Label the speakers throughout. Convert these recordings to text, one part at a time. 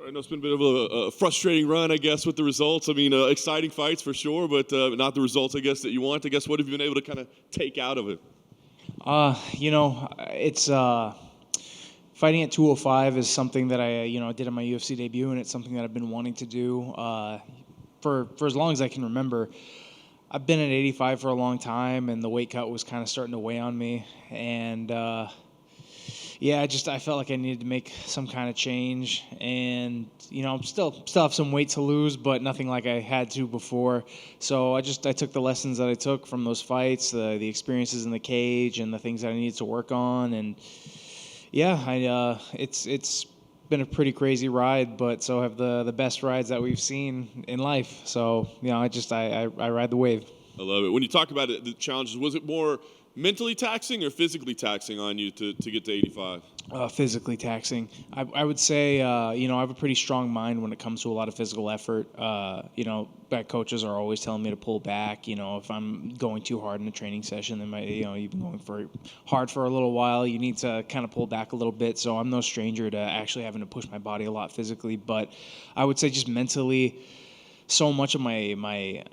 Speaker 1: I know it's been a bit of a frustrating run, I guess, with the results. I mean, exciting fights for sure, but not the results, I guess, that you want. I guess, what have you been able to kind of take out of it?
Speaker 2: It's fighting at 205 is something that I did on my UFC debut, and it's something that I've been wanting to do for as long as I can remember. I've been at 85 for a long time, and the weight cut was kind of starting to weigh on me, and I felt like I needed to make some kind of change, and I'm still have some weight to lose, but nothing like I had to before. So I took the lessons that I took from those fights, the experiences in the cage, and the things that I needed to work on, and it's been a pretty crazy ride, but so have the best rides that we've seen in life. So I ride the wave.
Speaker 1: I love it. When you talk about it, the challenges, was it more mentally taxing or physically taxing on you to get to 85?
Speaker 2: Physically taxing. I would say, I have a pretty strong mind when it comes to a lot of physical effort. Back coaches are always telling me to pull back. If I'm going too hard in a training session, then you've been going hard for a little while. You need to kind of pull back a little bit. So I'm no stranger to actually having to push my body a lot physically. But I would say just mentally, so much of my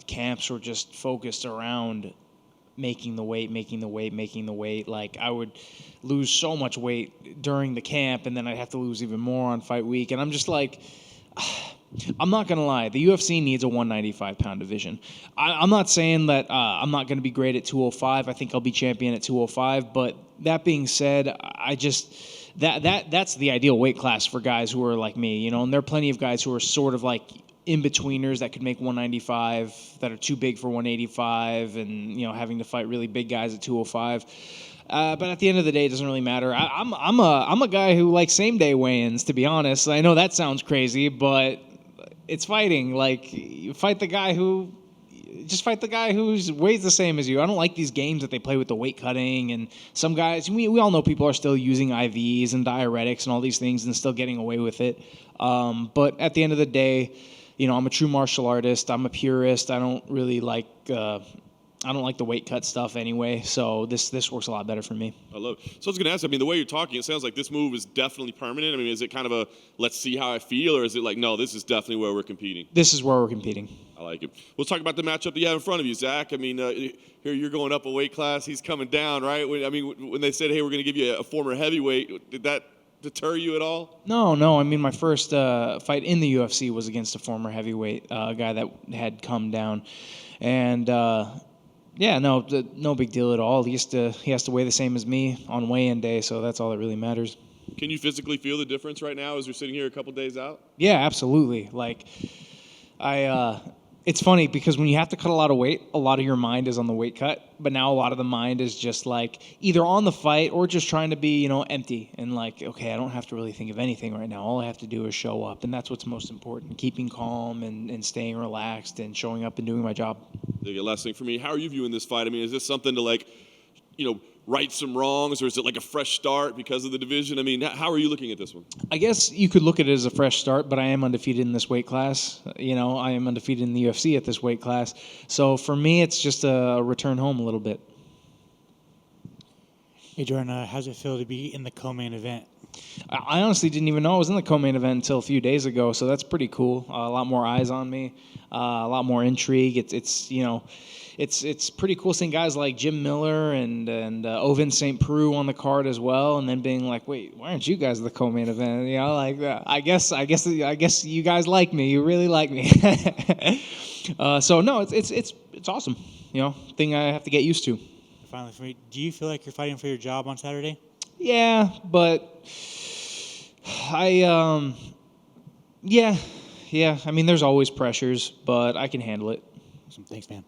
Speaker 2: camps were just focused around making the weight. Like, I would lose so much weight during the camp, and then I'd have to lose even more on fight week. And I'm just like, I'm not going to lie. The UFC needs a 195-pound division. I'm not saying that I'm not going to be great at 205. I think I'll be champion at 205. But that being said, that's the ideal weight class for guys who are like me, and there are plenty of guys who are sort of like in-betweeners that could make 195 that are too big for 185 and, having to fight really big guys at 205. But at the end of the day, it doesn't really matter. I'm a guy who likes same-day weigh-ins, to be honest. I know that sounds crazy, but it's fighting. Like, you fight the guy who weighs the same as you. I don't like these games that they play with the weight cutting, and some guys, we all know people are still using IVs and diuretics and all these things and still getting away with it. But at the end of the day, I'm a true martial artist. I'm a purist. I don't really like the weight cut stuff anyway. So this works a lot better for me.
Speaker 1: I love it. So I was going to ask, the way you're talking, it sounds like this move is definitely permanent. Is it kind of a let's see how I feel, or is it like, no, this is definitely where we're competing?
Speaker 2: This is where we're competing.
Speaker 1: I like it. Let's talk about the matchup that you have in front of you, Zach. Here you're going up a weight class. He's coming down, right? When they said, hey, we're going to give you a former heavyweight, did that deter you at all?
Speaker 2: No. My first fight in the UFC was against a former heavyweight, guy that had come down, and no big deal at all. He has to weigh the same as me on weigh-in day, so that's all that really matters.
Speaker 1: Can you physically feel the difference right now as you're sitting here a couple days out?
Speaker 2: Yeah, absolutely. Like, it's funny because when you have to cut a lot of weight, a lot of your mind is on the weight cut, but now a lot of the mind is just like either on the fight or just trying to be, empty and like, okay, I don't have to really think of anything right now. All I have to do is show up, and that's what's most important, keeping calm and staying relaxed and showing up and doing my job.
Speaker 1: The last thing for me, how are you viewing this fight? Is this something to right some wrongs, or is it like a fresh start because of the division? How are you looking at this one?
Speaker 2: I guess you could look at it as a fresh start, but I am undefeated in this weight class. I am undefeated in the UFC at this weight class. So for me, it's just a return home a little bit.
Speaker 3: Hey, Jordan, how's it feel to be in the co-main event?
Speaker 2: I honestly didn't even know I was in the co-main event until a few days ago, so that's pretty cool. A lot more eyes on me, a lot more intrigue. It's pretty cool seeing guys like Jim Miller and Ovin St. Preux on the card as well, and then being like, wait, why aren't you guys the co-main event? I guess you guys like me. You really like me. So no, it's awesome. Thing I have to get used to.
Speaker 3: Finally, for me, do you feel like you're fighting for your job on Saturday?
Speaker 2: Yeah, but yeah. There's always pressures, but I can handle it.
Speaker 3: Awesome. Thanks, man.